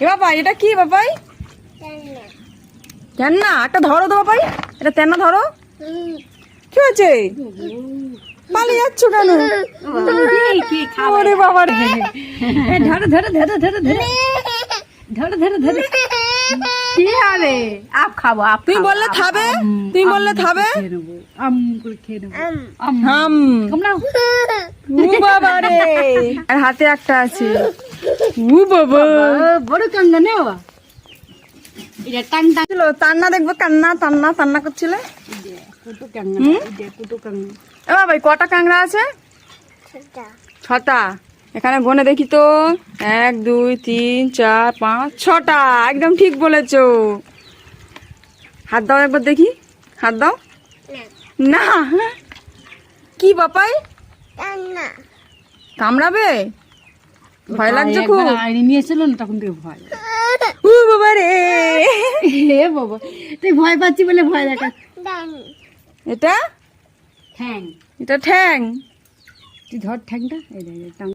এ বাবাই এটা কি বাবাই? তেন্না। একটা ধরো তো বাবাই, এটা তেন্না ধরো। কি হয়েছে? পালিয়ে যাচ্ছ কেন? ওরে বাবা রে। ধরো ধরো ধরো ধরো ধরো ধরো ধরো ধরো। কি হবে? আপ খাবো, আপ। তুমি বললে খাবে, তুমি বললে খাবে। আম করে খেয়ে নেবো। হাম। তোমরা ও বাবা রে। আর হাতে একটা আছে। ও বাবা। বড় কান্না নেও। এটা টাং টাং ছিল তান্না, দেখবো কান্না টান্না টান্না করছিলে। কুটু কান্না, এটা কুটু কান্না। এ বাবাই কটা কাংড়া আছে? 6টা। এখানে গনে দেখি তো। 1 2 3 4 5 6টা। একদম ঠিক বলেছো। হাত দাও একবার দেখি, হাত দাও। না। কি বাপাই? কামড়াবে? ভয় লাগছে খুব। আইনি নিয়েছিল না তখন থেকে ভয়। ও বাবা রে। হে বাবা, তুই ভয় পাচ্ছি বলে ভয় দেখা। এটা ঠ্যাং, এটা ঠ্যাং। তুই ধর ঠ্যাংটা। এই দেখ টাং।